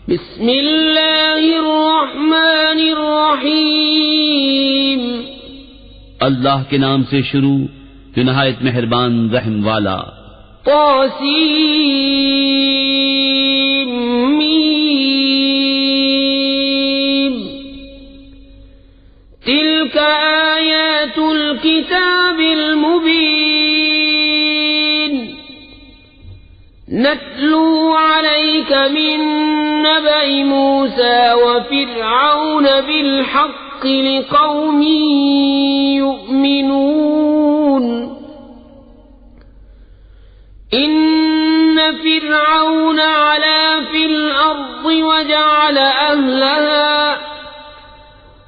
بسم اللہ الرحمن الرحیم، اللہ کے نام سے شروع جو نہایت مہربان رحم والا۔ طاسیم میم، تلک آیات الکتاب المبین، نتلو علیک من نبأ موسى وفرعون بالحق لقوم يؤمنون، إن فرعون علا في الأرض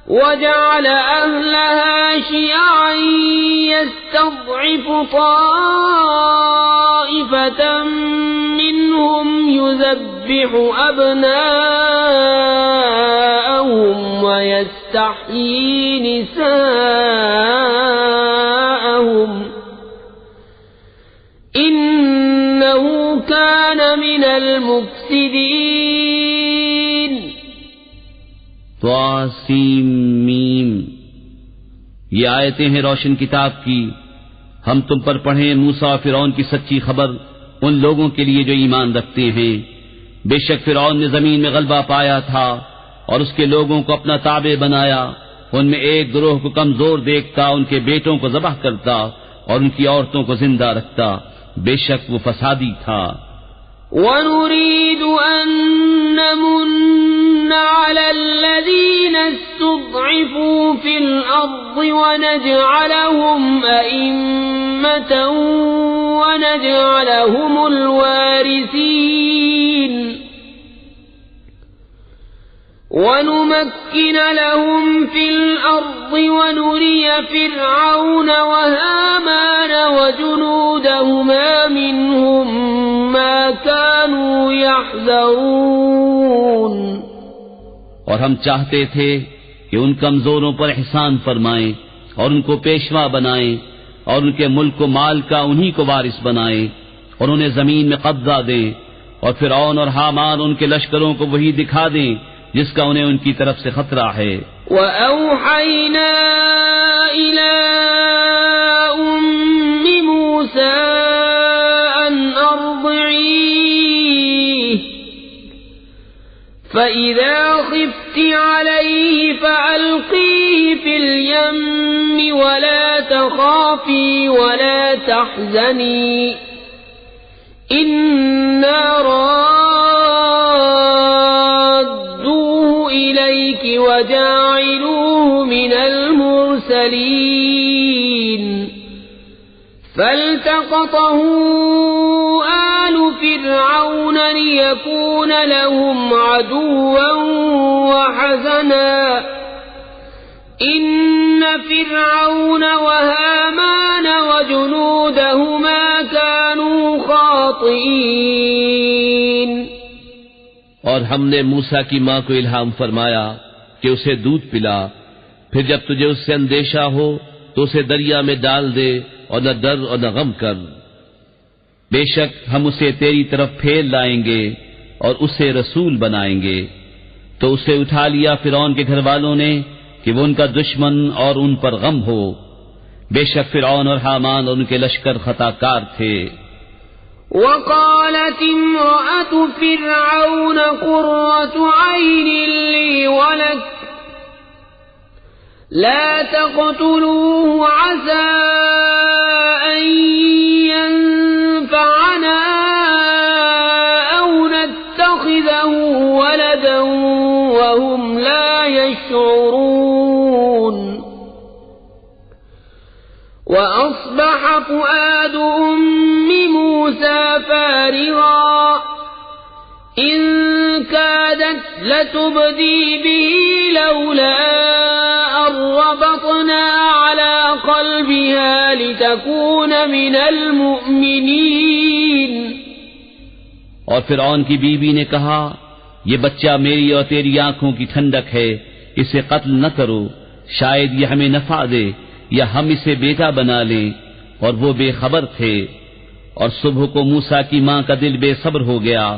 وجعل أهلها شيعا يستضعف طائفة منهم يذبح أبناءهم ويستحيي نساءهم إنه كان من المفسدين۔ طاسیم میم، یہ آیتیں ہیں روشن کتاب کی، ہم تم پر پڑھیں موسیٰ اور فرعون کی سچی خبر ان لوگوں کے لیے جو ایمان رکھتے ہیں۔ بے شک فرعون نے زمین میں غلبہ پایا تھا اور اس کے لوگوں کو اپنا تابع بنایا، ان میں ایک گروہ کو کمزور دیکھتا، ان کے بیٹوں کو ذبح کرتا اور ان کی عورتوں کو زندہ رکھتا، بے شک وہ فسادی تھا۔ وَنُرِيدُ أَن نَّمُنَّ عَلَى الَّذِينَ اسْتُضْعِفُوا فِي الْأَرْضِ وَنَجْعَلَهُمْ أَئِمَّةً وَنَجْعَلَهُمُ الْوَارِثِينَ، وَنُمَكِّنَ لَهُمْ فِي الْأَرْضِ وَنُرِيَ فِرْعَوْنَ وَهَامَانَ وَجُنُودَهُمَا مِنْهُمْ مَا كَانُوا يَحْذَرُونَ۔ اور ہم چاہتے تھے کہ ان کمزوروں پر احسان فرمائیں اور ان کو پیشوا بنائیں اور ان کے ملک و مال کا انہی کو وارث بنائیں اور انہیں زمین میں قبضہ دیں، اور فرعون اور حامان ان کے لشکروں کو وہی دکھا دیں جس کا انہیں ان کی طرف سے خطرہ ہے۔ وَأَوْحَيْنَا إِلَىٰ أُمِّ مُوسَىٰ أَنْ أَرْضِعِيهِ فَإِذَا خِفْتِ عَلَيْهِ فَأَلْقِيهِ فِي الْيَمِّ وَلَا تَخَافِي وَلَا تَحْزَنِي إِنَّا رَادُّوهُ إِلَيْكِ وَجَاعِلُوهُ مِنَ الْمُرْسَلِينَ۔ فَالْتَقَطَهُ آلُ فِرْعَوْنَ لِيَكُونَ لَهُمْ عَدُوًّا وَحَزَنًا إِنَّ فِرْعَوْنَ وَهَامَانَ وَجُنُودَهُمَا كَانُوا خَاطِئِينَ۔ اور ہم نے موسیٰ کی ماں کو الہام فرمایا کہ اسے دودھ پلا، پھر جب تجھے اس سے اندیشہ ہو تو اسے دریا میں ڈال دے اور نہ ڈر اور نہ غم کر، بے شک ہم اسے تیری طرف پھیر لائیں گے اور اسے رسول بنائیں گے۔ تو اسے اٹھا لیا فرعون کے گھر والوں نے کہ وہ ان کا دشمن اور ان پر غم ہو، بے شک فرعون اور حامان اور ان کے لشکر خطا کار تھے۔ وقالت امرأة فرعون قرة عين لي ولك لا تقتلوه عسى أن ينفعنا أو نتخذه ولدا وهم لا يشعرون۔ وأصبح فؤاد أم موسى فارغا إن كادت لتبدي به لولا أن ربطنا على قلبها لتكون من المؤمنين۔ اور فرعون کی بیوی نے کہا، یہ بچہ میری اور تیری آنکھوں کی ٹھنڈک ہے، اسے قتل نہ کرو، شاید یہ ہمیں نفع دے یا ہم اسے بیٹا بنا لیں۔ اور وہ بے خبر تھے۔ اور صبح کو موسیٰ کی ماں کا دل بے صبر ہو گیا،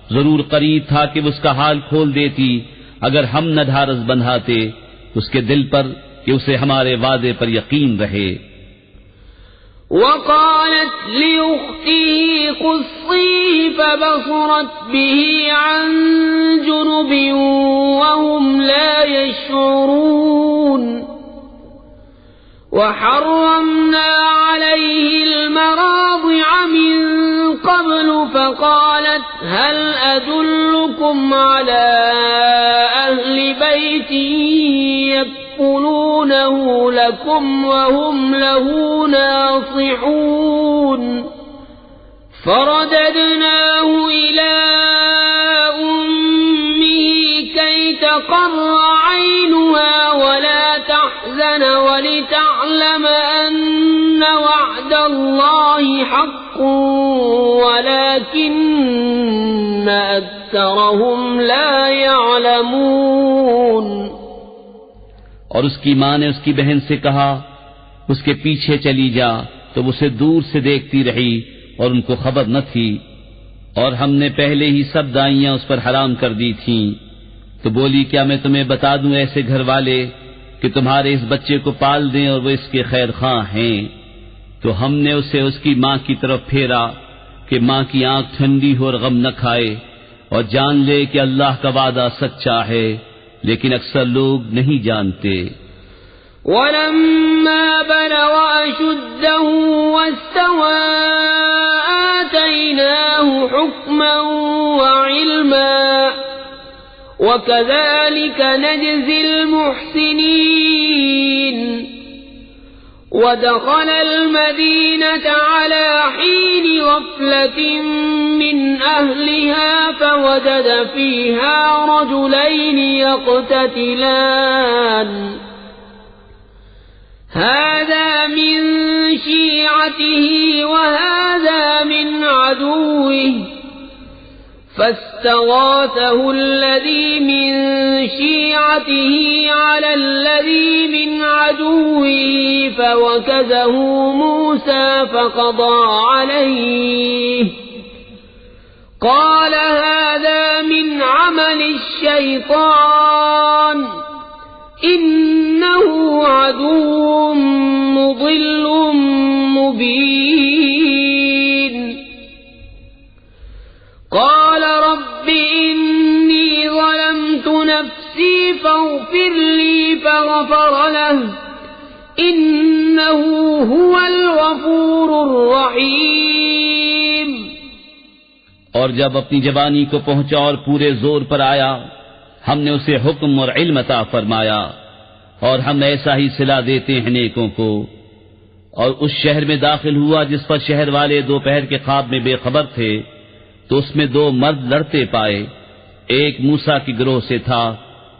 ضرور قریب تھا کہ اس کا حال کھول دیتی اگر ہم نہ ڈھارس بندھاتے اس کے دل پر کہ اسے ہمارے وعدے پر یقین رہے۔ وقالت لأخته قصيه فبصرت به عن جنب وهم لا يشعرون وحرمنا عليه المراضع من قبل فقالت هل أدلكم على أهل بيت يكفلونه لكم وهم له ناصحون فرددناه إلى أمه كي تقر عينها ولا تحزن ولتعلم أن وعد الله حق ولكن أكثرهم لا يعلمون۔ اور اس کی ماں نے اس کی بہن سے کہا اس کے پیچھے چلی جا، تو اسے دور سے دیکھتی رہی اور ان کو خبر نہ تھی، اور ہم نے پہلے ہی سب دائیاں اس پر حرام کر دی تھیں۔ تو بولی کیا میں تمہیں بتا دوں ایسے گھر والے کہ تمہارے اس بچے کو پال دیں اور وہ اس کے خیر خواہ ہیں؟ تو ہم نے اسے اس کی ماں کی طرف پھیرا کہ ماں کی آنکھ ٹھنڈی ہو اور غم نہ کھائے اور جان لے کہ اللہ کا وعدہ سچا ہے، لیکن اکثر لوگ نہیں جانتے۔ وَلَمَّا بَلَغَ أَشُدَّهُ وَاسْتَوَى آتَيْنَاهُ حُكْمًا وَعِلْمًا وَكَذَلِكَ نَجْزِي الْمُحْسِنِينَ۔ وَدَخَلَ الْمَدِينَةَ عَلَى حِينِ غَفْلَةٍ مِّنْ أَهْلِهَا فَوَجَدَ فِيهَا رَجُلَيْنِ يَقْتَتِلَانِ هَذَا مِنْ شِيعَتِهِ وَهَذَا مِنْ عَدُوِّهِ فاستغاثه الذي من شيعته على الذي من عدوه فوكزه موسى فقضى عليه قال هذا من عمل الشيطان إنه عدو مضل مبين قال رب إني ظلمت نفسي فاغفر لي فغفر له إنه هو الغفور الرحيم۔ اور جب اپنی جوانی کو پہنچا اور پورے زور پر آیا ہم نے اسے حکم اور علم عطا فرمایا، اور ہم ایسا ہی صلہ دیتے ہیں نیکوں کو۔ اور اس شہر میں داخل ہوا جس پر شہر والے دوپہر کے خواب میں بے خبر تھے، تو اس میں دو مرد لڑتے پائے، ایک موسیٰ کے گروہ سے تھا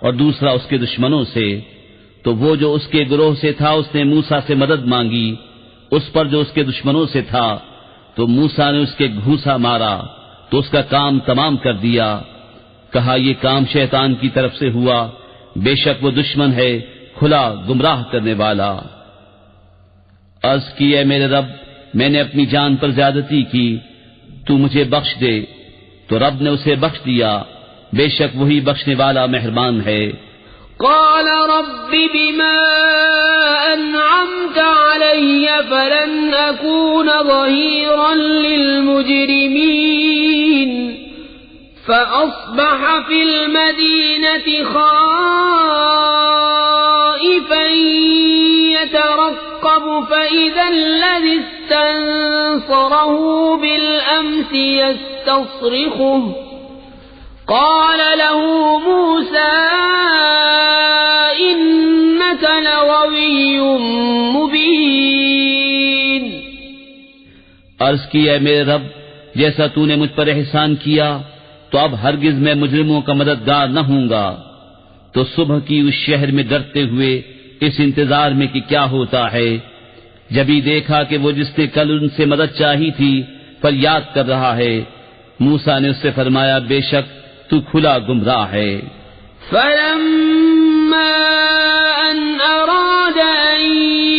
اور دوسرا اس کے دشمنوں سے۔ تو وہ جو اس کے گروہ سے تھا اس نے موسیٰ سے مدد مانگی اس پر جو اس کے دشمنوں سے تھا، تو موسیٰ نے اس کے گھوسا مارا تو اس کا کام تمام کر دیا۔ کہا یہ کام شیطان کی طرف سے ہوا، بے شک وہ دشمن ہے کھلا گمراہ کرنے والا۔ عرض کی اے میرے رب میں نے اپنی جان پر زیادتی کی، تو مجھے بخش دے، تو رب نے اسے بخش دیا، بے شک وہی بخشنے والا مہربان ہے۔ قال رب بما أنعمت علي فلن أكون ظهيرا للمجرمين فأصبح في المدينة خائفا يترقب فإذا الذي استنصره بالأمس يستصرخه قال له موسى إنك لغوي مبين۔ عرض کی اے میرے رب جیسا تو نے مجھ پر احسان کیا تو اب ہرگز میں مجرموں کا مددگار نہ ہوں گا۔ تو صبح کی اس شہر میں ڈرتے ہوئے اس انتظار میں کہ کیا ہوتا ہے، جبھی دیکھا کہ وہ جس نے کل ان سے مدد چاہی تھی فریاد کر رہا ہے۔ موسیٰ نے اس سے فرمایا بے شک تو کھلا گمراہ ہے۔ فلما أن أراد أن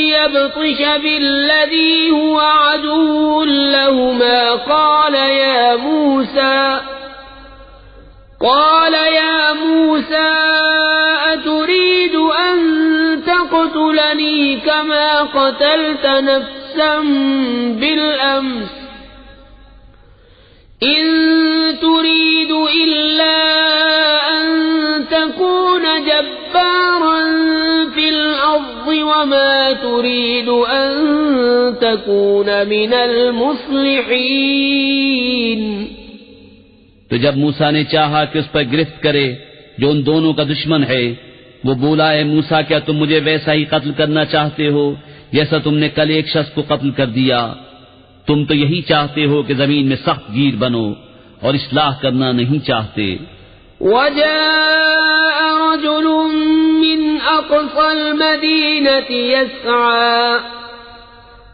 يبطش بالذي هو عدو لهما قال يا موسى قال يا موسى أتريد أن تقتلني كما قتلت نفسا بالأمس إن تريد إلا أن تكون جبارا في الأرض وما تريد أن تكون من المصلحين. تو جب موسیٰ نے چاہا کہ اس پر گرفت کرے جو ان دونوں کا دشمن ہے، وہ بولا اے موسیٰ کیا تم مجھے ویسا ہی قتل کرنا چاہتے ہو جیسا تم نے کل ایک شخص کو قتل کر دیا؟ تم تو یہی چاہتے ہو کہ زمین میں سخت گیر بنو اور اصلاح کرنا نہیں چاہتے. وجاء رجل من أقصى المدينة يسعى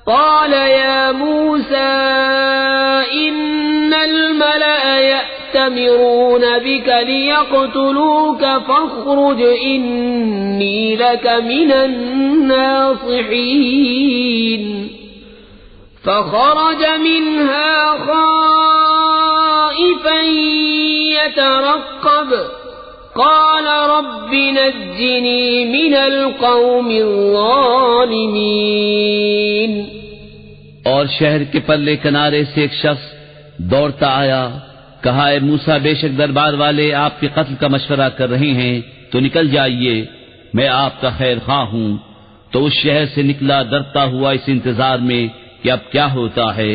قال يا موسى إن الملأ يأتمرون بك ليقتلوك فاخرج إني لك من الناصحين. فخرج منها خائفا يترقب قال رب نجني من القوم الظالمين. اور شہر کے پلے کنارے سے ایک شخص دوڑتا آیا، کہا اے موسیٰ بے شک دربار والے آپ کے قتل کا مشورہ کر رہے ہیں تو نکل جائیے، میں آپ کا خیر خواہ ہوں. تو اس شہر سے نکلا ڈرتا ہوا اس انتظار میں کہ اب کیا ہوتا ہے.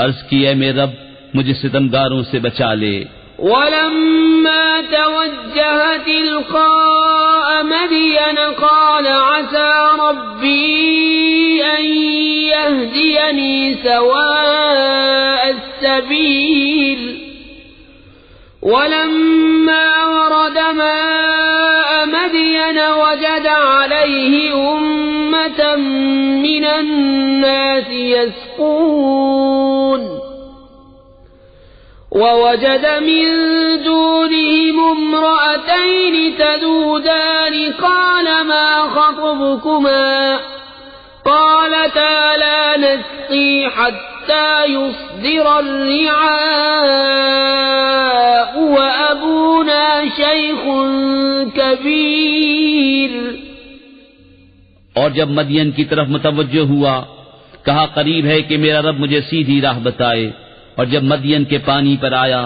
عرض کی اے میرے رب مجھے ستمگاروں سے بچا لے. ولما توجه تلقاء مدين قال عسى ربي أن يهديني سواء السبيل. ولما ورد ماء مدين وجد عليه أمة من الناس يسقون ووجد من دونهم امرأتين تذودان قال ما خطبكما قالتا لا نسقي حتى يصدر الرعاء وأبونا شيخ كبير. اور جب مدین کی طرف متوجہ ہوا کہا قریب ہے کہ میرا رب مجھے سیدھی راہ بتائے. اور جب مدین کے پانی پر آیا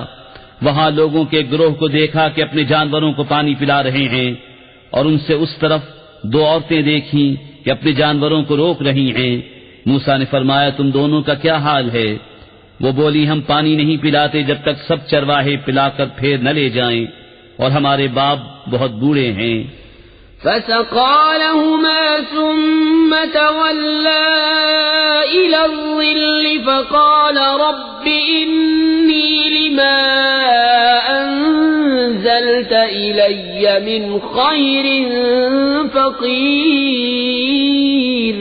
وہاں لوگوں کے گروہ کو دیکھا کہ اپنے جانوروں کو پانی پلا رہے ہیں، اور ان سے اس طرف دو عورتیں دیکھیں کہ اپنے جانوروں کو روک رہی ہیں. موسیٰ نے فرمایا تم دونوں کا کیا حال ہے؟ وہ بولی ہم پانی نہیں پلاتے جب تک سب چرواہے پلا کر پھیر نہ لے جائیں، اور ہمارے باپ بہت بوڑھے ہیں. فسقى لهما ثم تولى إلى الظل فقال رب إني لما أنزلت إلي من خير فقير.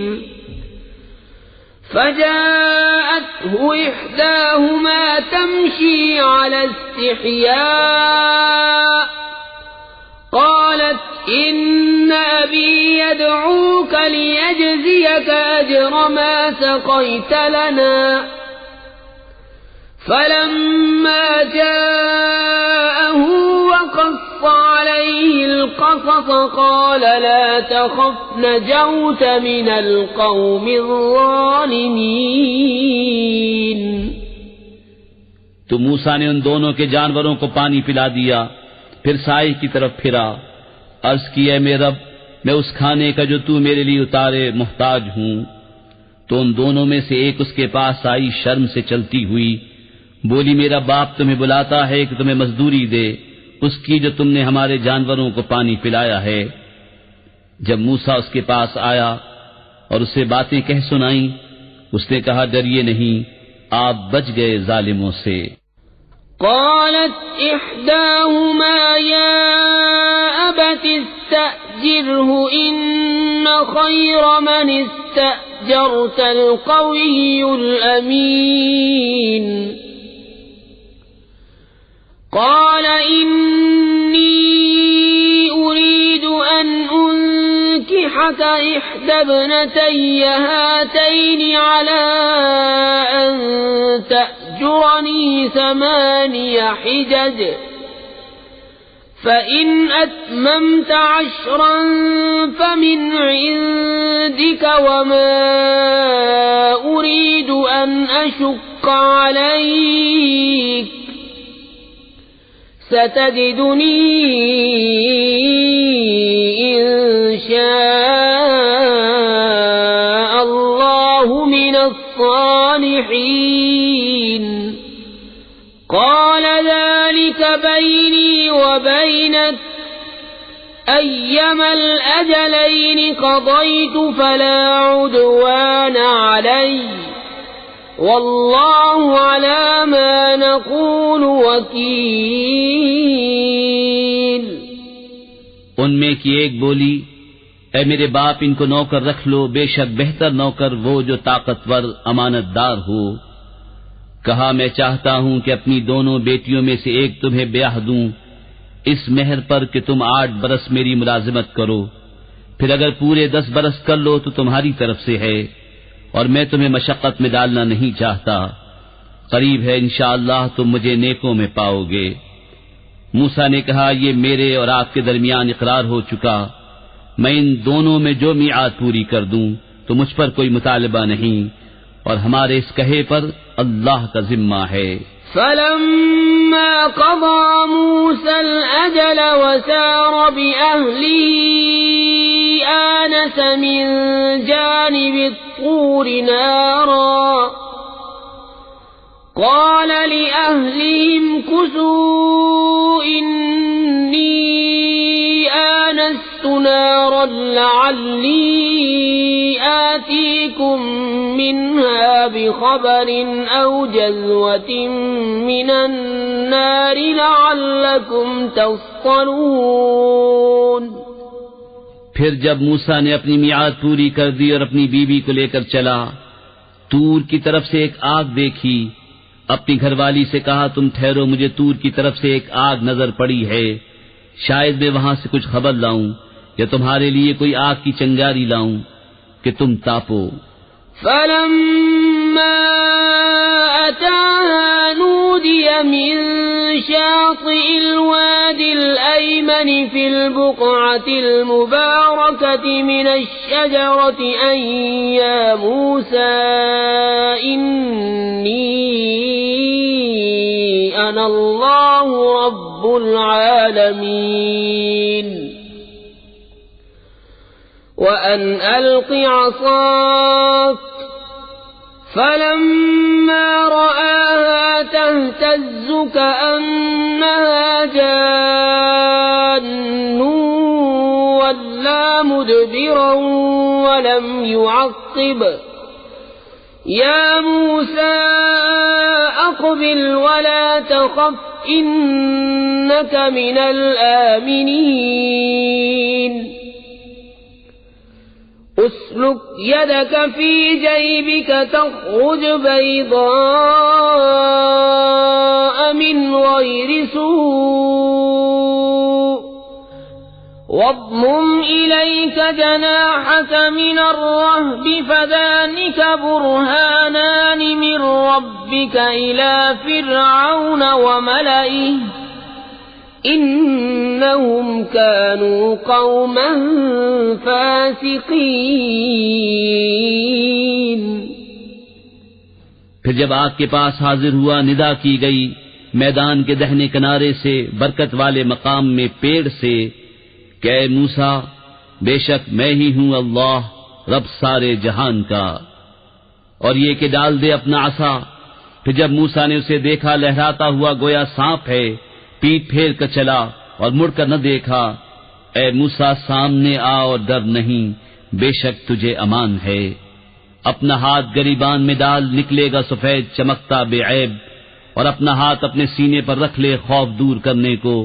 فجاءته إحداهما تمشي على استحياء قالت إن أبي يدعوك ليجزيك أجر ما سقيت لنا. فلما جاءه وقص عليه القصص قال لا تخف نجوت من القوم الظالمين. تو موسیٰ نے ان دونوں کے جانوروں کو پانی پلا دیا، پھر سائے کی طرف پھرا. عرض کی اے میرے رب میں اس کھانے کا جو تو میرے لیے اتارے محتاج ہوں. تو ان دونوں میں سے ایک اس کے پاس آئی شرم سے چلتی ہوئی، بولی میرا باپ تمہیں بلاتا ہے کہ تمہیں مزدوری دے اس کی جو تم نے ہمارے جانوروں کو پانی پلایا ہے. جب موسیٰ اس کے پاس آیا اور اسے باتیں کہہ سنائیں، اس نے کہا ڈریے نہیں، آپ بچ گئے ظالموں سے. قالت إحداهما يا أبت استأجره إن خير من استأجرت القوي الأمين. قال إني أريد أن أنكحك إحدى ابنتي هاتين على أن تأجرني 8 حجج فإن أتممت 10 فمن عندك وما أريد أن أشق عليك ستجدني إن شاء الله من الصالحين قال ذلك بيني وبينك أيما الأجلين قضيت فلا عدوان علي والله على ما نقول وكيل۔ ان میں کی ایک بولی، اے میرے باپ ان کو نوکر رکھ لو، بے شک بہتر نوکر وہ جو طاقتور امانت دار ہو۔ کہا میں چاہتا ہوں کہ اپنی دونوں بیٹیوں میں سے ایک تمہیں بیاہ دوں اس مہر پر کہ تم 8 برس میری ملازمت کرو، پھر اگر پورے 10 برس کر لو تو تمہاری طرف سے ہے، اور میں تمہیں مشقت میں ڈالنا نہیں چاہتا، قریب ہے انشاءاللہ تم مجھے نیکوں میں پاؤ گے۔ موسیٰ نے کہا یہ میرے اور آپ کے درمیان اقرار ہو چکا، میں ان دونوں میں جو میعاد پوری کر دوں تو مجھ پر کوئی مطالبہ نہیں، اور ہمارے اس کہے پر اللہ کا ذمہ ہے۔ فلما قضى موسى الأجل وسار بأهله آنس من جانب الطور نارا قال لأهلهم كثوا إني آنست نارا لعلي آتيكم منها بخبر أو جذوة من النار لعلكم تصطلون۔ پھر جب موسیٰ نے اپنی میعاد پوری کر دی اور اپنی بیوی کو لے کر چلا، طور کی طرف سے ایک آگ دیکھی، اپنی گھر والی سے کہا تم ٹھہرو، مجھے طور کی طرف سے ایک آگ نظر پڑی ہے، شاید میں وہاں سے کچھ خبر لاؤں یا تمہارے لیے کوئی آگ کی چنگاری لاؤں کہ تم تاپو۔ فلما أتاها نودي من شاطئ الوادي الأيمن في البقعة المباركة من الشجرة أن يا موسى إني أنا الله رب العالمين وأن ألق عصاك فلما رآها تهتز كأنها جان ولا مدبرا ولم يعقب يا موسى أقبل ولا تخف إنك من الآمنين اسلك يدك في جيبك تخرج بيضاء من غير سوء واضمم إليك جناحك من الرهب فذلك برهانان من ربك إلى فرعون وملئه إنهم كانوا قوما فاسقين۔ پھر جب آگ کے پاس حاضر ہوا ندا کی گئی میدان کے دہنے کنارے سے برکت والے مقام میں پیڑ سے کہ اے موسیٰ بے شک میں ہی ہوں اللہ رب سارے جہان کا، اور یہ کہ ڈال دے اپنا عصا۔ پھر جب موسیٰ نے اسے دیکھا لہراتا ہوا گویا سانپ ہے، پیٹ پھیر کر چلا اور مڑ کر نہ دیکھا۔ اے موسیٰ سامنے آ اور ڈر نہیں، بے شک تجھے امان ہے۔ اپنا ہاتھ گریبان میں ڈال، نکلے گا سفید چمکتا بے عیب، اور اپنا ہاتھ اپنے سینے پر رکھ لے خوف دور کرنے کو،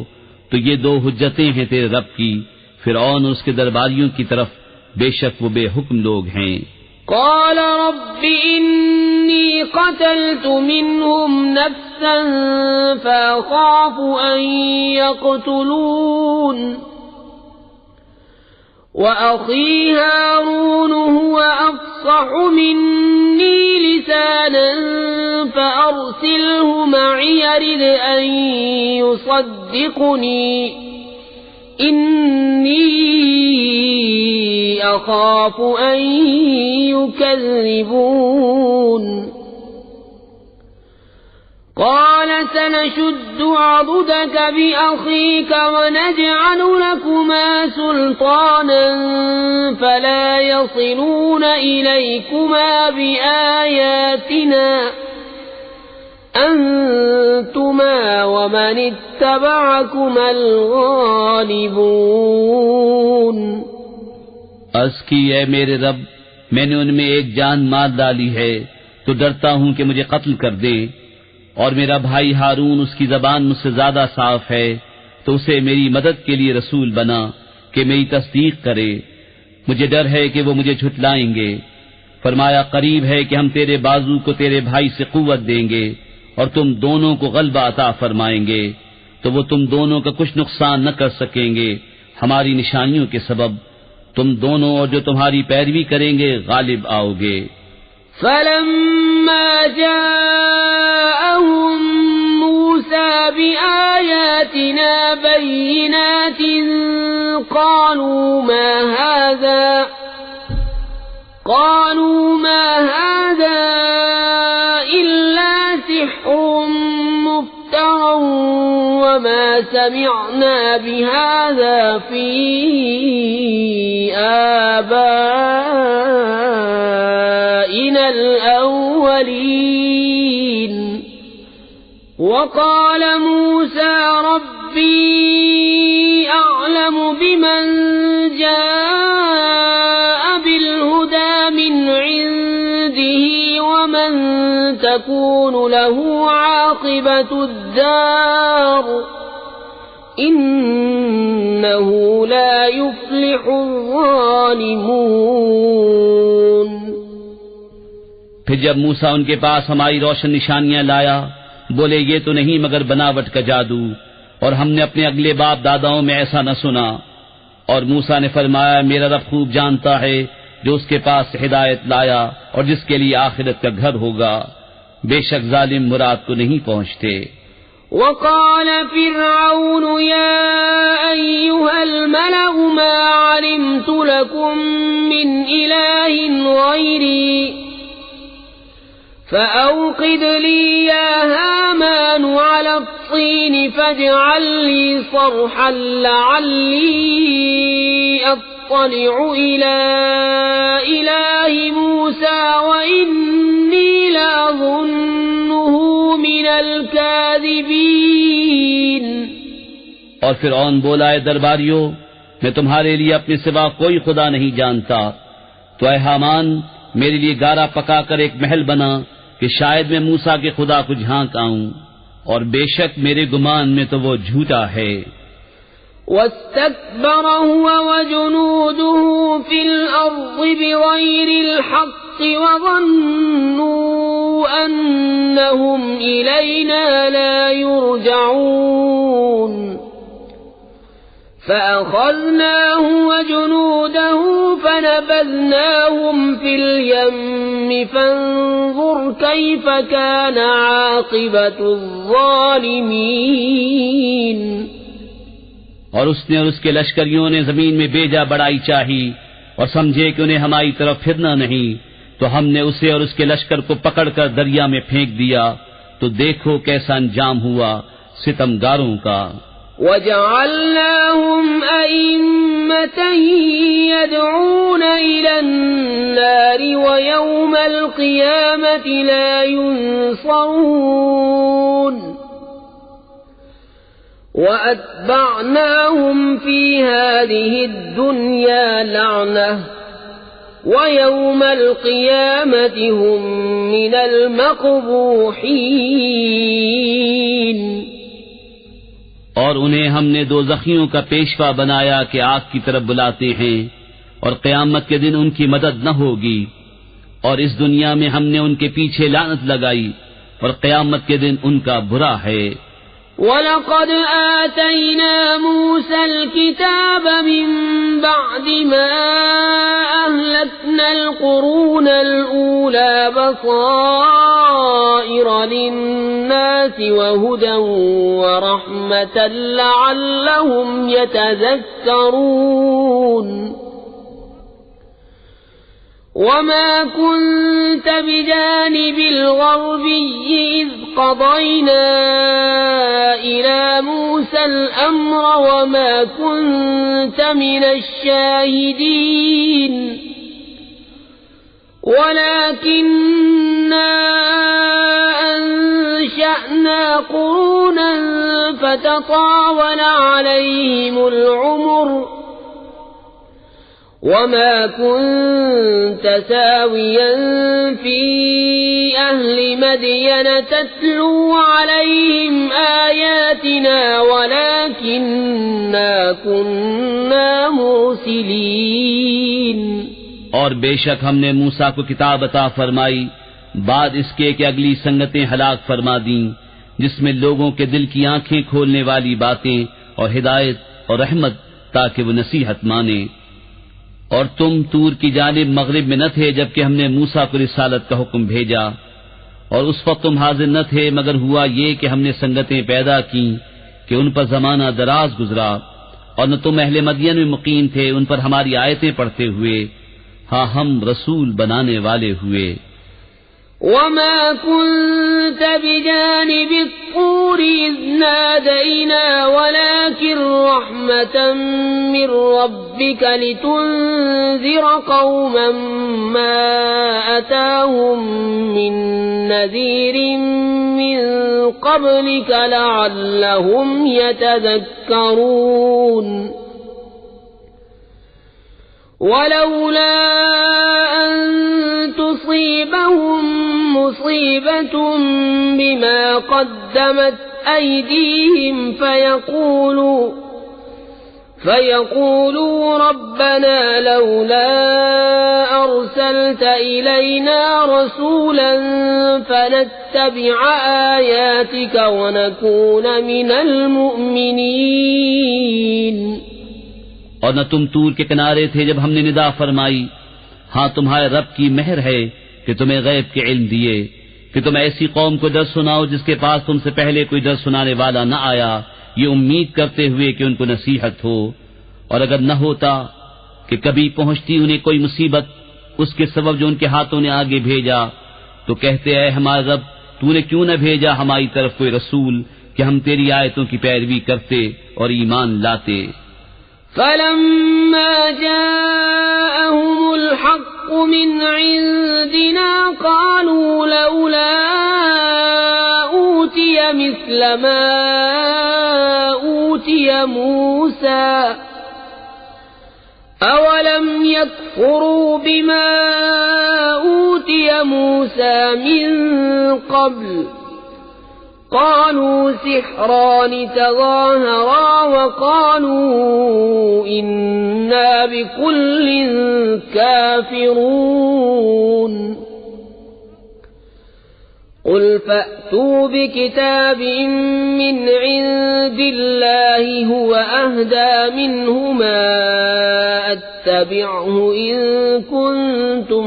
تو یہ 2 حجتیں ہیں تیرے رب کی، فرعون اور اس کے درباریوں کی طرف، بے شک وہ بے حکم لوگ ہیں۔ قال رب إني قتلت منهم نفسا فأخاف أن يقتلون وأخي هارون هو أفصح مني لسانا فأرسله معي يرد أن يصدقني إني أخاف أن يكذبون قال سنشد عضدك بأخيك ونجعل لكما سلطانا فلا يصلون إليكما بآياتنا أنتما ومن اتبعكما الغالبون عرض کی اے میرے رب، میں نے ان میں ایک جان مار ڈالی ہے تو ڈرتا ہوں کہ مجھے قتل کر دے، اور میرا بھائی ہارون اس کی زبان مجھ سے زیادہ صاف ہے، تو اسے میری مدد کے لیے رسول بنا کہ میری تصدیق کرے، مجھے ڈر ہے کہ وہ مجھے جھٹلائیں گے۔ فرمایا قریب ہے کہ ہم تیرے بازو کو تیرے بھائی سے قوت دیں گے اور تم دونوں کو غلبہ عطا فرمائیں گے، تو وہ تم دونوں کا کچھ نقصان نہ کر سکیں گے ہماری نشانیوں کے سبب، تم دونوں اور جو تمہاری پیروی کریں گے غالب آؤ گے۔ فلما جاءهم موسى بآياتنا بينات قالوا ما هذا إلا سحر مفترى وما سمعنا بهذا في آبائنا الأولين وقال موسى ربي أعلم بمن جاء بالهدى من عنده ومن تكون له عاقبة الدار إنه لا يفلح الظالمون۔ پھر جب موسیٰ ان کے پاس ہماری روشن نشانیاں لایا، بولے یہ تو نہیں مگر بناوٹ کا جادو، اور ہم نے اپنے اگلے باپ داداؤں میں ایسا نہ سنا۔ اور موسیٰ نے فرمایا میرا رب خوب جانتا ہے جو اس کے پاس ہدایت لایا اور جس کے لیے آخرت کا گھر ہوگا، بے شک ظالم مراد کو نہیں پہنچتے۔ وقال فرعون يا أيها الملأ ما علمت لكم من إله غيري فأوقد لي يا هامان على الطين فاجعل لي صرحا لعلي أطلع إلى إله موسى وإني لأظنه من الكاذبين۔ اور فرعون بولا اے درباریو، میں تمہارے لیے اپنے سوا کوئی خدا نہیں جانتا، تو اے حامان میرے لیے گارا پکا کر ایک محل بنا کہ شاید میں موسیٰ کے خدا کو جھانک آؤں، اور بے شک میرے گمان میں تو وہ جھوٹا ہے۔ واستكبر هو وجنوده في الأرض بغير الحق وظنوا أنهم إلينا لا يرجعون فأخذناه وجنوده فنبذناهم في اليم فانظر كيف كان عاقبة الظالمين۔ اور اس نے اور اس کے لشکریوں نے زمین میں بیجا بڑائی چاہی اور سمجھے کہ انہیں ہماری طرف پھرنا نہیں، تو ہم نے اسے اور اس کے لشکر کو پکڑ کر دریا میں پھینک دیا، تو دیکھو کیسا انجام ہوا ستمگاروں کا۔ وَجَعَلْنَاهُمْ أَئِمَّةً يَدْعُونَ إِلَى النَّارِ وَيَوْمَ الْقِيَامَةِ لَا يُنصَرُونَ وَأَتْبَعْنَاهُمْ فِي هَذِهِ الدُّنْيَا لَعْنَةً وَيَوْمَ الْقِيَامَةِ هُمْ مِنَ الْمَقْبُوحِينَ۔ اور انہیں ہم نے دوزخیوں کا پیشوا بنایا کہ آگ کی طرف بلاتے ہیں، اور قیامت کے دن ان کی مدد نہ ہوگی، اور اس دنیا میں ہم نے ان کے پیچھے لعنت لگائی، اور قیامت کے دن ان کا برا ہے۔ وَلَقَدْ آتَيْنَا مُوسَى الْكِتَابَ مِنْ بَعْدِ مَا أَهْلَكْنَا الْقُرُونَ الْأُولَى بَصَائِرَ بصائر للناس وهدى ورحمة لعلهم يتذكرون وما كنت بجانب الغربي إذ قضينا إلى موسى الأمر وما كنت من الشاهدين ولكننا أنشأنا قرونا فتطاول عليهم العمر وما كنت ساويا في أهل مدين تتلو عليهم آياتنا ولكننا كنا مرسلين. اور بے شک ہم نے موسیٰ کو کتاب عطا فرمائی بعد اس کے کہ اگلی سنگتیں ہلاک فرما دیں جس میں لوگوں کے دل کی آنکھیں کھولنے والی باتیں اور ہدایت اور رحمت تاکہ وہ نصیحت مانے. اور تم طور کی جانب مغرب میں نہ تھے جبکہ ہم نے موسیٰ کو رسالت کا حکم بھیجا اور اس وقت تم حاضر نہ تھے مگر ہوا یہ کہ ہم نے سنگتیں پیدا کیں کہ ان پر زمانہ دراز گزرا اور نہ تم اہل مدین میں مقیم تھے ان پر ہماری آیتیں پڑھتے ہوئے. ہاں ہم رسول بنانے والے ہوئے. وما كنت بجانب الطور إذ نادينا ولكن رحمة من ربك لتنذر قوما ما أتاهم من نذير من قبلك لعلهم يتذكرون ولولا أن تصيبهم مصيبة بما قدمت أيديهم فيقولوا ربنا لولا أرسلت إلينا رسولا فنتبع آياتك ونكون من المؤمنين. اور نہ تم طور کے کنارے تھے جب ہم نے ندا فرمائی ہاں تمہارے رب کی مہر ہے کہ تمہیں غیب کے علم دیے کہ تم ایسی قوم کو ڈر سناؤ جس کے پاس تم سے پہلے کوئی ڈر سنانے والا نہ آیا یہ امید کرتے ہوئے کہ ان کو نصیحت ہو. اور اگر نہ ہوتا کہ کبھی پہنچتی انہیں کوئی مصیبت اس کے سبب جو ان کے ہاتھوں نے آگے بھیجا تو کہتے اے ہمارے رب تو نے کیوں نہ بھیجا ہماری طرف کوئی رسول کہ ہم تیری آیتوں کی پیروی کرتے اور ایمان لاتے. فلما جاءهم الحق من عندنا قالوا لولا أوتي مثل ما أوتي موسى أولم يكفروا بما أوتي موسى من قبل قالوا سحران تظاهرا وقالوا إنا بكل كافرون. قل فأتوا بكتاب من عند الله هو أهدى منهما أتبعه إن كنتم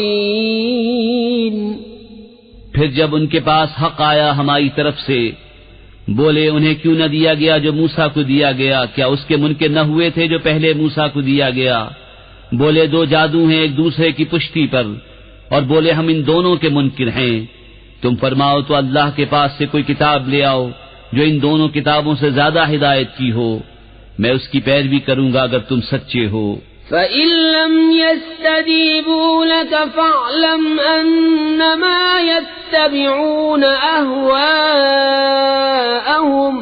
صادقين. پھر جب ان کے پاس حق آیا ہماری طرف سے بولے انہیں کیوں نہ دیا گیا جو موسیٰ کو دیا گیا کیا اس کے منکر نہ ہوئے تھے جو پہلے موسیٰ کو دیا گیا. بولے دو جادو ہیں ایک دوسرے کی پشتی پر اور بولے ہم ان دونوں کے منکر ہیں. تم فرماؤ تو اللہ کے پاس سے کوئی کتاب لے آؤ جو ان دونوں کتابوں سے زیادہ ہدایت کی ہو میں اس کی پیروی کروں گا اگر تم سچے ہو. فَإِن لَّمْ يَسْتَجِيبُوا لَكَ فَاعْلَمْ أَنَّمَا يَتَّبِعُونَ أَهْوَاءَهُمْ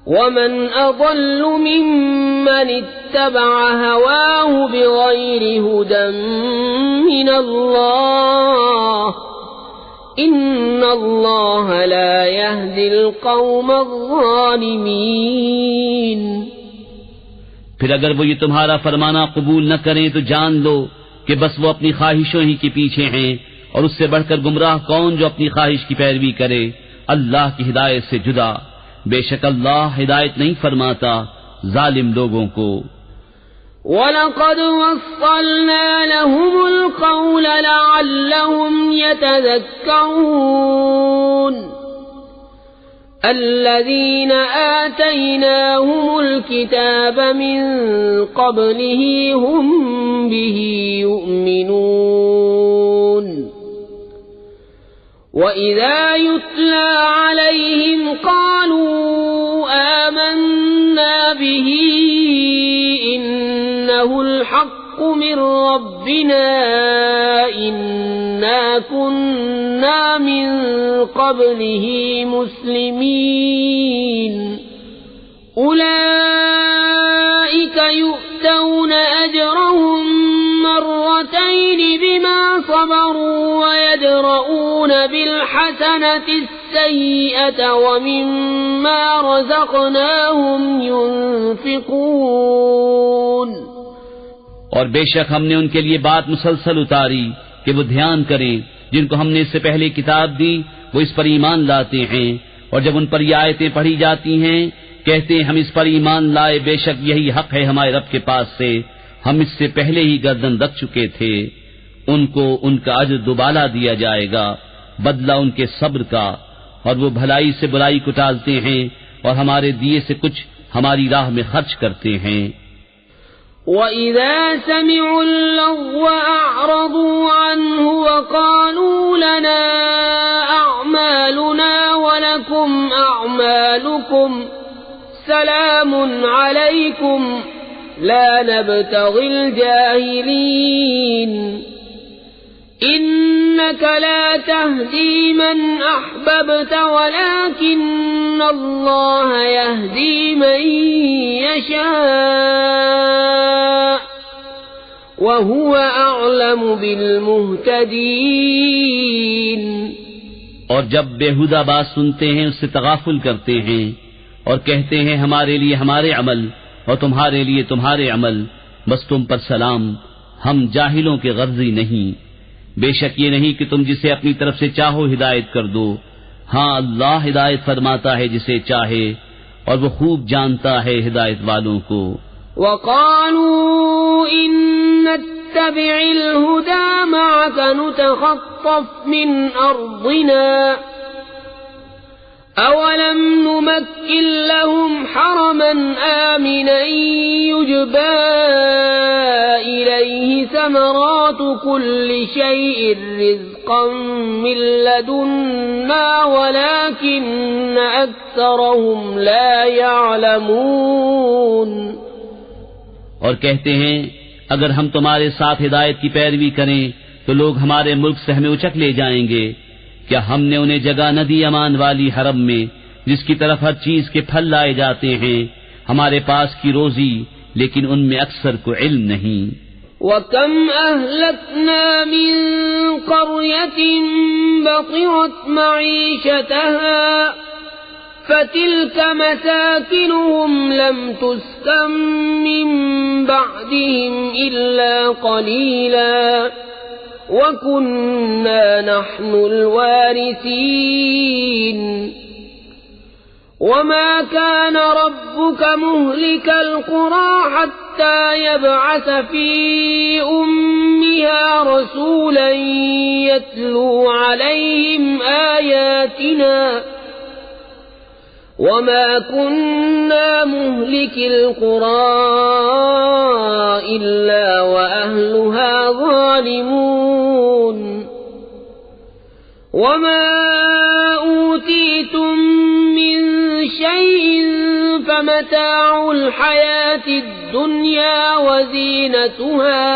وَمَنْ أَضَلُّ مِمَّنِ اتَّبَعَ هَوَاهُ بِغَيْرِ هُدًى مِّنَ اللَّهِ إِنَّ اللَّهَ لَا يَهْدِي الْقَوْمَ الظَّالِمِينَ. پھر اگر وہ یہ تمہارا فرمانا قبول نہ کریں تو جان لو کہ بس وہ اپنی خواہشوں ہی کے پیچھے ہیں اور اس سے بڑھ کر گمراہ کون جو اپنی خواہش کی پیروی کرے اللہ کی ہدایت سے جدا. بے شک اللہ ہدایت نہیں فرماتا ظالم لوگوں کو. وَلَقَدْ وَصَّلْنَا لَهُمُ الْقَوْلَ لَعَلَّهُمْ يَتَذَكَّرُونَ الَّذِينَ آتَيْنَاهُمُ الْكِتَابَ مِنْ قَبْلِهِ هُمْ بِهِ يُؤْمِنُونَ وَإِذَا يُتْلَى عَلَيْهِمْ قَالُوا آمَنَّا بِهِ إِنَّهُ الْحَقُّ مِنْ رَبِّنَا إِنَّا كُنَّا مِنْ قَبْلِهِ مُسْلِمِينَ أُولَئِكَ يُؤْتَوْنَ أَجْرَهُمْ مرتين بما صبروا ويدرؤون بالحسنة السيئة ومما رزقناهم ينفقون اور بے شک ہم نے ان کے لیے بات مسلسل اتاری کہ وہ دھیان کریں جن کو ہم نے اس سے پہلے کتاب دی وہ اس پر ایمان لاتے ہیں، اور جب ان پر یہ آیتیں پڑھی جاتی ہیں کہتے ہیں ہم اس پر ایمان لائے، بے شک یہی حق ہے ہمارے رب کے پاس سے، ہم اس سے پہلے ہی گردن رکھ چکے تھے۔ ان کو ان کا اجر دوبالا دیا جائے گا، بدلہ ان کے صبر کا، اور وہ بھلائی سے برائی کو ٹالتے ہیں اور ہمارے دیے سے کچھ ہماری راہ میں خرچ کرتے ہیں۔ وَإِذَا سَمِعُوا اللَّغْوَ أَعْرَضُوا عَنْهُ وَقَالُوا لَنَا أَعْمَالُنَا وَلَكُمْ أَعْمَالُكُمْ سَلَامٌ عَلَيْكُمْ لا نبتغي الجاهلين إنك لا تهدي من أحببت ولكن الله يهدي من يشاء وهو أعلم بالمهتدين۔ اور جب بےہودہ بات سنتے ہیں اس سے تغافل کرتے ہیں اور کہتے ہیں ہمارے لیے ہمارے عمل اور تمہارے لیے تمہارے عمل، بس تم پر سلام، ہم جاہلوں کے غرضی نہیں۔ بے شک یہ نہیں کہ تم جسے اپنی طرف سے چاہو ہدایت کر دو، ہاں اللہ ہدایت فرماتا ہے جسے چاہے، اور وہ خوب جانتا ہے ہدایت والوں کو۔ وَقَالُوا إِن نَّتَّبِعِ الْهُدَى مَعَكَ نُتَخَطَّفْ مِنْ أَرْضِنَا أَوَلَمْ نُمَكِّنْ لَهُمْ حَرَمًا آمِنًا يُجْبَى إِلَيْهِ ثَمَرَاتُ كُلِّ شَيْءٍ رِزْقًا مِّن لَّدُنَّا وَلَكِنَّ أَكْثَرَهُمْ لَا يَعْلَمُونَ۔ اور کہتے ہیں اگر ہم تمہارے ساتھ ہدایت کی پیروی کریں تو لوگ ہمارے ملک سے ہمیں اچک لے جائیں گے۔ کیا ہم نے انہیں جگہ نہ دی امان والی حرم میں جس کی طرف ہر چیز کے پھل لائے جاتے ہیں، ہمارے پاس کی روزی، لیکن ان میں اکثر کو علم نہیں۔ وَكَمْ أَهْلَكْنَا مِن قَرْيَةٍ بَطِرَتْ مَعِيشَتَهَا فَتِلْكَ مَسَاكِنُهُمْ لَمْ تُسْكَن مِّن بَعْدِهِمْ إِلَّا قَلِيلًا وَكُنَّا نَحْنُ الْوَارِثِينَ وَمَا كَانَ رَبُّكَ مُهْلِكَ الْقُرَى حَتَّى يَبْعَثَ فِي أُمِّهَا رَسُولًا يَتْلُو عَلَيْهِمْ آيَاتِنَا وَمَا كُنَّا مُهْلِكِ الْقُرَى إِلَّا وَأَهْلُهَا ظَالِمُونَ وَمَا أُوتِيتُم مِّن شَيْءٍ فَمَتَاعُ الْحَيَاةِ الدُّنْيَا وَزِينَتُهَا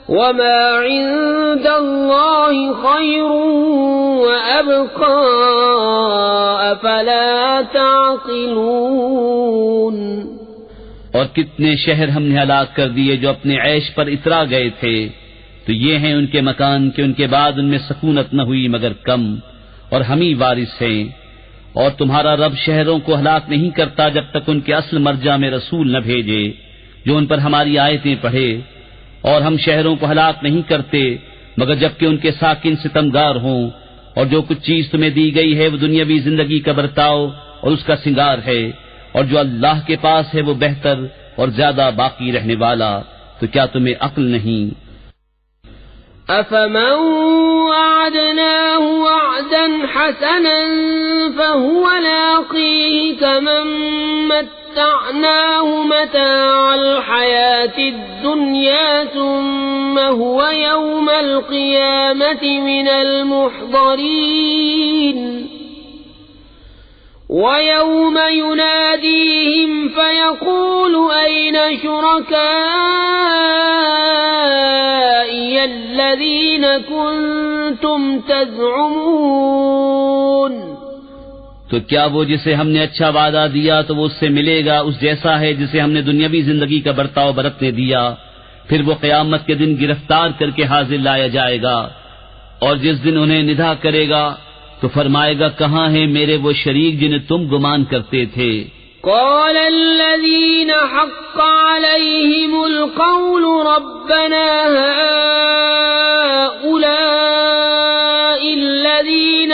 وَمَا عِندَ اللَّهِ خَيْرٌ وَأَبْقَى أَفَلَا تَعْقِلُونَ۔ اور کتنے شہر ہم نے ہلاک کر دیے جو اپنے عیش پر اترا گئے تھے، تو یہ ہیں ان کے مکان کہ ان کے بعد ان میں سکونت نہ ہوئی مگر کم، اور ہم ہی وارث ہیں۔ اور تمہارا رب شہروں کو ہلاک نہیں کرتا جب تک ان کے اصل مرجع میں رسول نہ بھیجے جو ان پر ہماری آیتیں پڑھے، اور ہم شہروں کو ہلاک نہیں کرتے مگر جبکہ ان کے ساکن ستمگار ہوں، اور جو کچھ چیز تمہیں دی گئی ہے وہ دنیاوی زندگی کا برتاؤ اور اس کا سنگار ہے، اور جو اللہ کے پاس ہے وہ بہتر اور زیادہ باقی رہنے والا، تو کیا تمہیں عقل نہیں؟ أفمن وعدناه وعدا حسنا فهو لاقيه كمن متعناه متاع الحياة الدنيا ثم هو يوم القيامة من المحضرين ويوم يناديهم فيقول أين شركائي الذين كنتم تزعمون؟ تو کیا وہ جسے ہم نے اچھا وعدہ دیا تو وہ اس سے ملے گا اس جیسا ہے جسے ہم نے دنیاوی زندگی کا برتاؤ برتنے دیا؟ پھر وہ قیامت کے دن گرفتار کر کے حاضر لایا جائے گا، اور جس دن انہیں ندا کرے گا تو فرمائے گا کہاں ہیں میرے وہ شریک جنہیں تم گمان کرتے تھے؟ قال الذين حق عليهم القول ربنا هؤلاء الذين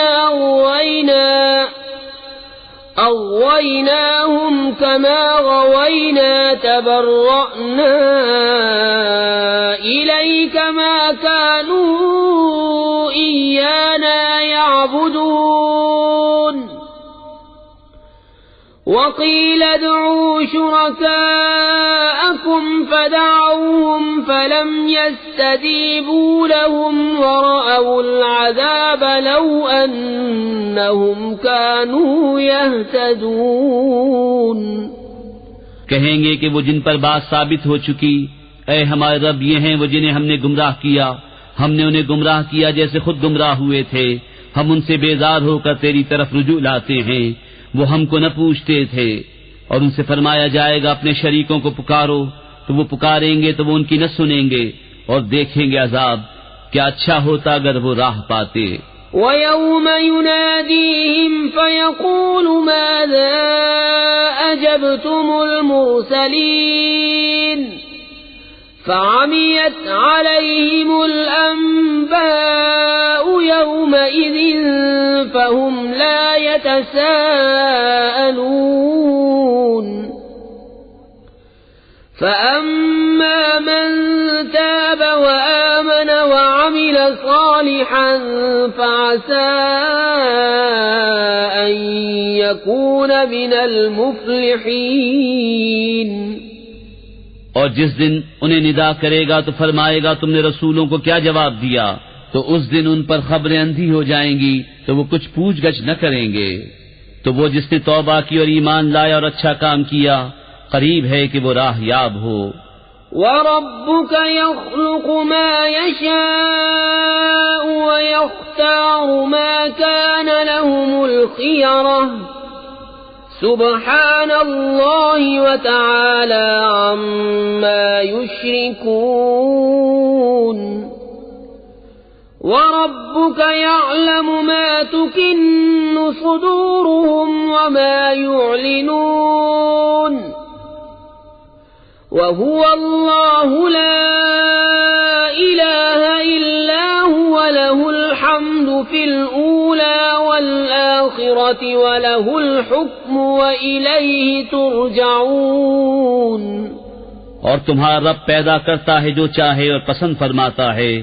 أغويناهم كما غوينا تبرأنا إليك ما كانوا إيانا يعبدون وقيل ادعوا شركاءكم فدعوهم فلم يستجيبوا لهم ورأوا العذاب لو أنهم كانوا يهتدون۔ کہیں گے کہ وہ جن پر بات ثابت ہو چکی، اے ہمارے رب یہ ہیں وہ جنہیں ہم نے گمراہ کیا، ہم نے انہیں گمراہ کیا جیسے خود گمراہ ہوئے تھے، ہم ان سے بیزار ہو کر تیری طرف رجوع لاتے ہیں، وہ ہم کو نہ پوچھتے تھے۔ اور ان سے فرمایا جائے گا اپنے شریکوں کو پکارو، تو وہ پکاریں گے تو وہ ان کی نہ سنیں گے، اور دیکھیں گے عذاب، کیا اچھا ہوتا اگر وہ راہ پاتے۔ وَيَوْمَ يُنَادِيهِمْ فَيَقُولُ مَاذَا أَجَبْتُمُ الْمُرْسَلِينَ فَعَمِيَتْ عَلَيْهِمُ الْأَنبَاءُ يَوْمَئِذٍ فَهُمْ لَا يَتَسَاءَلُونَ فَأَمَّا مَنْ تَابَ وَآمَنَ وَعَمِلَ صَالِحًا فَعَسَى أَنْ يَكُونَ مِنَ الْمُفْلِحِينَ۔ اور جس دن انہیں ندا کرے گا تو فرمائے گا تم نے رسولوں کو کیا جواب دیا، تو اس دن ان پر خبریں اندھی ہو جائیں گی تو وہ کچھ پوچھ گچھ نہ کریں گے۔ تو وہ جس نے توبہ کی اور ایمان لایا اور اچھا کام کیا، قریب ہے کہ وہ راہ یاب ہو۔ وَرَبُّكَ يَخْلُقُ مَا يَشَاءُ وَيَخْتَارُ مَا كَانَ لَهُمُ الْخِيَرَةُ سُبْحَانَ اللَّهِ وَتَعَالَى عَمَّا يُشْرِكُونَ۔ وَرَبُّكَ يَعْلَمُ مَا تُكِنُّ صُدُورُهُمْ وَمَا يُعْلِنُونَ وَهُوَ اللَّهُ لَا إِلَٰهَ إِلَّا هُوَ لَهُ الْحَمْدُ فِي الْأُولَى وَالْآخِرَةِ وَلَهُ الْحُكْمُ وَإِلَيْهِ تُرْجَعُونَ۔ اور تمہارا رب پیدا کرتا ہے جو چاہے اور پسند فرماتا ہے،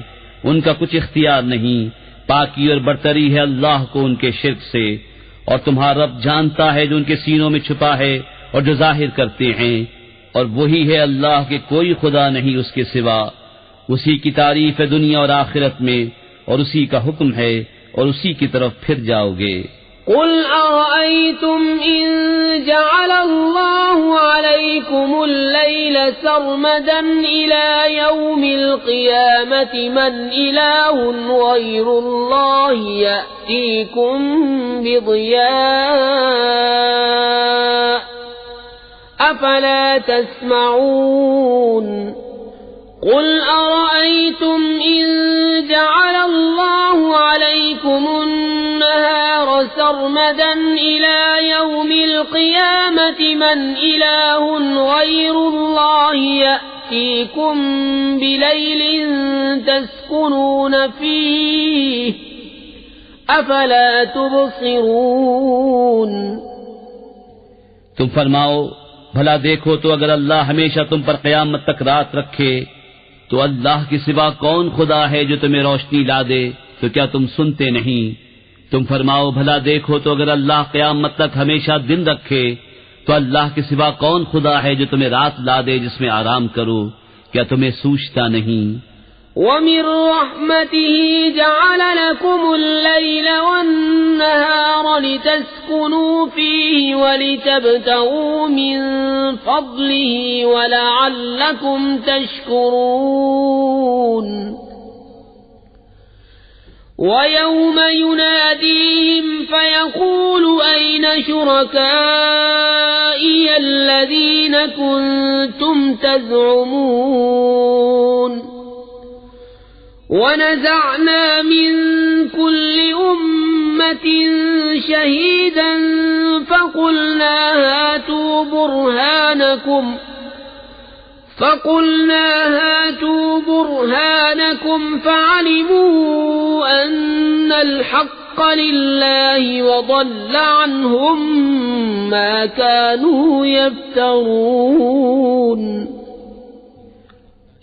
ان کا کچھ اختیار نہیں، پاکی اور برتری ہے اللہ کو ان کے شرک سے، اور تمہارا رب جانتا ہے جو ان کے سینوں میں چھپا ہے اور جو ظاہر کرتے ہیں، اور وہی ہے اللہ کہ کوئی خدا نہیں اس کے سوا، اسی کی تعریف ہے دنیا اور آخرت میں، اور اسی کا حکم ہے اور اسی کی طرف پھر جاؤ گے۔ قل أرأيتم إن جعل الله عليكم الليل سرمدا إلى يوم القيامة من إله غير الله يأتيكم بضياء أفلا تسمعون قل أرأيتم إن جعل الله عليكم النهار سرمدا إلى يوم القيامة من إله غير الله يأتيكم بليل تسكنون فيه أفلا تبصرون۔ تم فرماؤ بھلا دیکھو تو اگر اللہ ہمیشہ تم پر قیامت تک رات رکھے تو اللہ کے سوا کون خدا ہے جو تمہیں روشنی لا دے؟ تو کیا تم سنتے نہیں؟ تم فرماؤ بھلا دیکھو تو اگر اللہ قیامت تک ہمیشہ دن رکھے تو اللہ کے سوا کون خدا ہے جو تمہیں رات لا دے جس میں آرام کرو؟ کیا تمہیں سوچتا نہیں؟ وَمِن رَّحْمَتِهِ جَعَلَ لَكُمُ اللَّيْلَ وَالنَّهَارَ لِتَسْكُنُوا فِيهِ وَلِتَبْتَغُوا مِن فَضْلِهِ وَلَعَلَّكُمْ تَشْكُرُونَ وَيَوْمَ يُنَادِيهِمْ فَيَقُولُ أَيْنَ شُرَكَائِيَ الَّذِينَ كُنتُمْ تَزْعُمُونَ وَنَزَعْنَا مِن كُلِّ أُمَّةٍ شَهِيدًا فَقُلْنَا هَاتُوا بُرْهَانَكُمْ فَعَلِمُوا أَنَّ الْحَقَّ لِلَّهِ وَضَلَّ عَنْهُمْ مَا كَانُوا يَفْتَرُونَ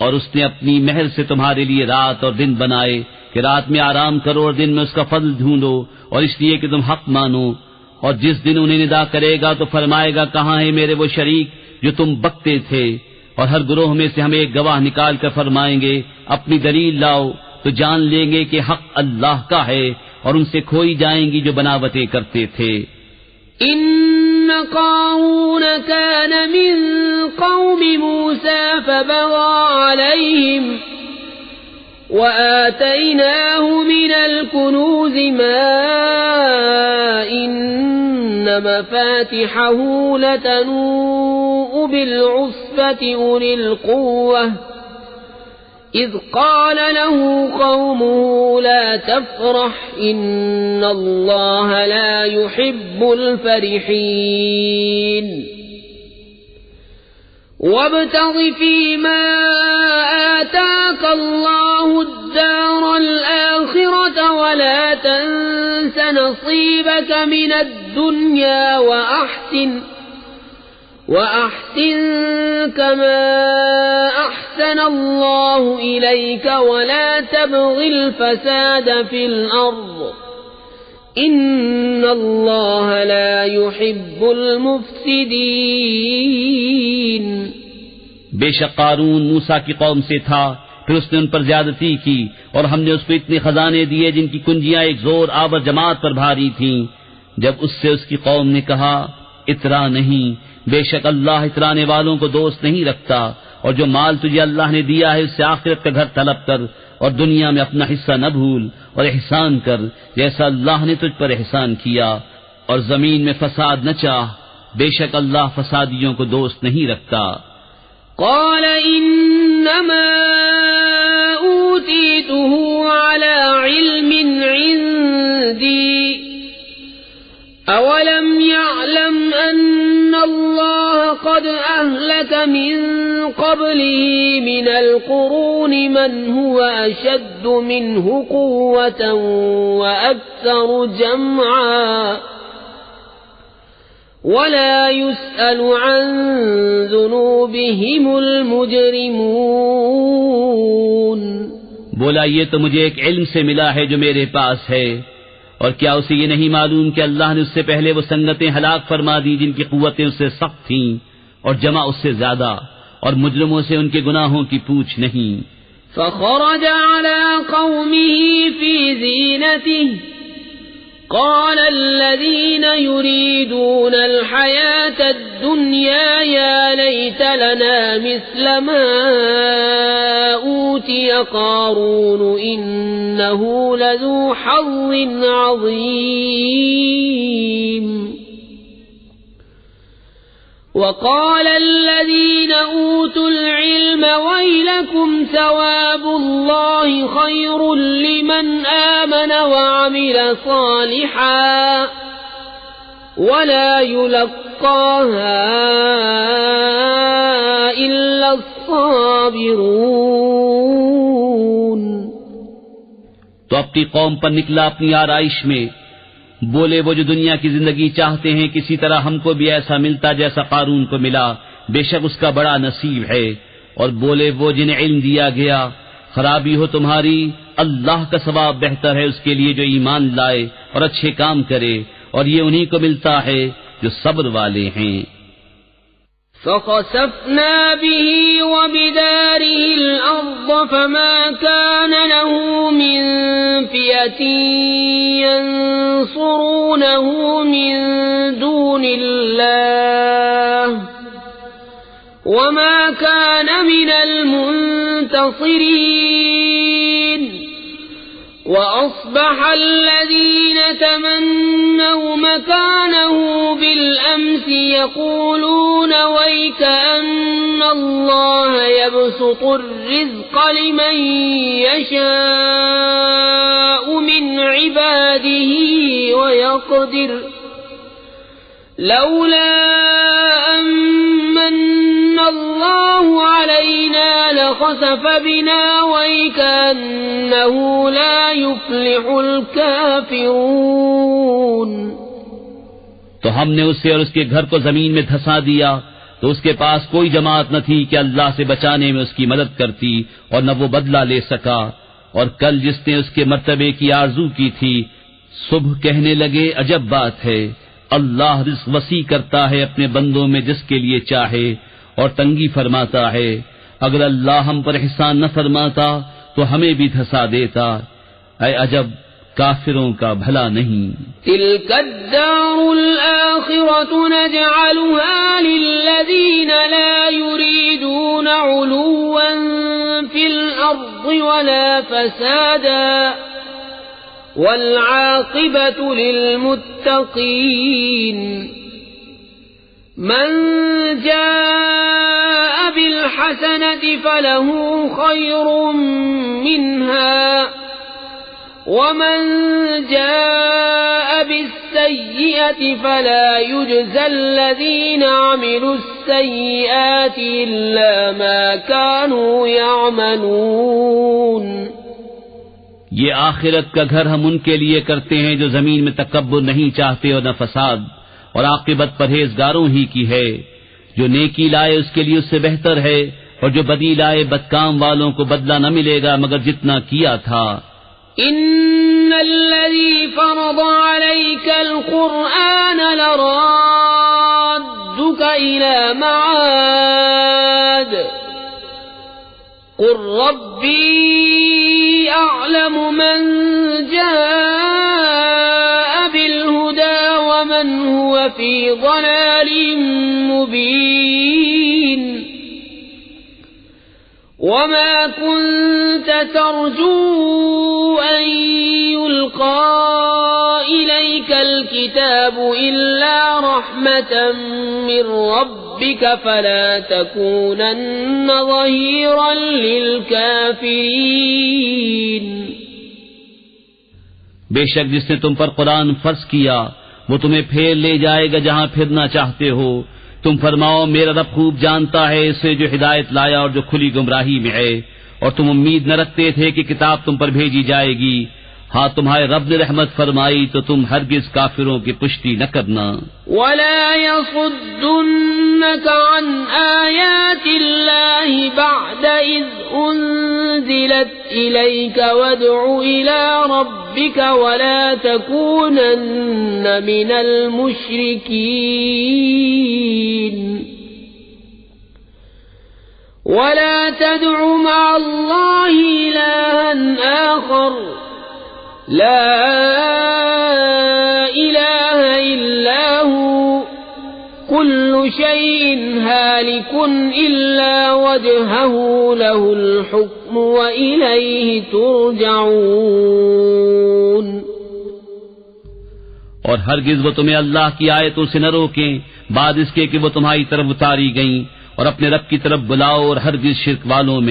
اور اس نے اپنی مہر سے تمہارے لیے رات اور دن بنائے کہ رات میں آرام کرو اور دن میں اس کا فضل ڈھونڈو، اور اس لیے کہ تم حق مانو۔ اور جس دن انہیں ندا کرے گا تو فرمائے گا کہاں ہیں میرے وہ شریک جو تم بکتے تھے؟ اور ہر گروہ میں سے ہم ایک گواہ نکال کر فرمائیں گے اپنی دلیل لاؤ، تو جان لیں گے کہ حق اللہ کا ہے اور ان سے کھوئی جائیں گی جو بناوٹیں کرتے تھے۔ إن قارون كان من قوم موسى فبغى عليهم وآتيناه من الكنوز ما إن مفاتحه لتنوء بالعصبة أولي القوة إذ قال له قومه لا تفرح إن الله لا يحب الفرحين وابتغ فيما آتاك الله الدار الآخرة ولا تنس نصيبك من الدنيا وأحسن كما أحسن الله إليك ولا تبغ الفساد في الأرض إن الله لا يحب المفسدين۔ بے شک قارون موسیٰ کی قوم سے تھا، پھر اس نے ان پر زیادتی کی اور ہم نے اس کو اتنے خزانے دیے جن کی کنجیاں ایک زور آور جماعت پر بھاری تھیں۔ جب اس سے اس کی قوم نے کہا اترا نہیں، بے شک اللہ اترانے والوں کو دوست نہیں رکھتا، اور جو مال تجھے اللہ نے دیا ہے اس سے آخرت کا گھر طلب کر اور دنیا میں اپنا حصہ نہ بھول اور احسان کر جیسا اللہ نے تجھ پر احسان کیا، اور زمین میں فساد نہ چاہ، بے شک اللہ فسادیوں کو دوست نہیں رکھتا۔ قال انما اوتیته على علم عندي اولم يعلم ان الله قد اهلك من قبله من القرون من هو اشد منه قوة واكثر جمعا ولا يسأل عن ذنوبهم المجرمون۔ بولا یہ تو مجھے ایک علم سے ملا ہے جو میرے پاس ہے، اور کیا اسے یہ نہیں معلوم کہ اللہ نے اس سے پہلے وہ سنگتیں ہلاک فرما دی جن کی قوتیں اس سے سخت تھیں اور جمع اس سے زیادہ، اور مجرموں سے ان کے گناہوں کی پوچھ نہیں۔ فخرج على قومه في زينته قال الذين يريدون الحياة الدنيا يا ليت لنا مثل ما أوتي قارون إنه لذو حظ عظيم وقال الذين أوتوا العلم ويلكم ثواب الله خير لمن آمن وعمل صالحا ولا يلقاها إلا الصابرون۔ تو اپنی قوم پر نکلا اپنی آرائش میں، بولے وہ جو دنیا کی زندگی چاہتے ہیں کسی طرح ہم کو بھی ایسا ملتا جیسا قارون کو ملا، بے شک اس کا بڑا نصیب ہے۔ اور بولے وہ جنہیں علم دیا گیا، خرابی ہو تمہاری، اللہ کا ثواب بہتر ہے اس کے لیے جو ایمان لائے اور اچھے کام کرے، اور یہ انہی کو ملتا ہے جو صبر والے ہیں۔ فخسفنا به وبداره الأرض فما كان له من فئة ينصرونه من دون الله وما كان من المنتصرين وأصبح الذين تمنوا مكانه بالأمس يقولون ويك أن الله يبسط الرزق لمن يشاء من عباده ويقدر لولا أمن الله علينا لخسف بنا ويكأنه لا يفلح الكافرون۔ تو ہم نے اسے اور اس کے گھر کو زمین میں دھسا دیا تو اس کے پاس کوئی جماعت نہ تھی کہ اللہ سے بچانے میں اس کی مدد کرتی، اور نہ وہ بدلہ لے سکا۔ اور کل جس نے اس کے مرتبے کی آرزو کی تھی، صبح کہنے لگے عجب بات ہے، اللہ رزق وسیع کرتا ہے اپنے بندوں میں جس کے لیے چاہے، اور تنگی فرماتا ہے۔ اگر اللہ ہم پر احسان نہ فرماتا تو ہمیں بھی دھسا دیتا۔ اے عجب، کافروں کا بھلا نہیں۔ تلك الدار الآخرة نجعلها للذين لا يريدون علوا في الأرض ولا فسادا والعاقبة للمتقين۔ من جاء بالحسنة فله خير منها ومن جاء بالسيئة فلا يجزى الذين عملوا السيئات إلا ما كانوا يعملون۔ یہ آخرت کا گھر ہم ان کے لیے کرتے ہیں جو زمین میں تکبر نہیں چاہتے اور نہ فساد، اور عاقبت پرہیزگاروں ہی کی ہے۔ جو نیکی لائے اس کے لیے اس سے بہتر ہے، اور جو بدی لائے بدکام والوں کو بدلہ نہ ملے گا مگر جتنا کیا تھا۔ ان الذي فرض عليك القرآن لرادك إلى معاد قل ربي أعلم من جاء بالهدى ومن هو في ضلال مبين۔ وما كنت ترجو أن يلقى إليك الكتاب إلا رحمة من ربك فلا تكونن ظهيرا للكافرين۔ بے شک جس نے تم پر قرآن فرض کیا وہ تمہیں پھیر لے جائے گا جہاں پھرنا چاہتے ہو۔ تم فرماؤ میرا رب خوب جانتا ہے اسے جو ہدایت لایا اور جو کھلی گمراہی میں ہے، اور تم امید نہ رکھتے تھے کہ کتاب تم پر بھیجی جائے گی۔ ہاں تمہارے رب نے رحمت فرمائی تو تم ہرگز کافروں کی پشتی نہ کرنا۔ ولا يصدنك عن آيات الله بعد إذ أنزلت إليك وادع إلى ربك ولا تكونن من المشركين۔ ولا تدع مع الله إلها آخر لا إله إلا هو كل شيء هالك إلا وجهه له الحكم وإليه ترجعون۔ اور ہرگز وہ تمہیں اللہ کی آیتوں سے نہ روکیں بعد اس کے کہ وہ تمہاری طرف اتاری گئیں، اور اپنے رب کی طرف بلاؤ اور ہرگز شرک والوں میں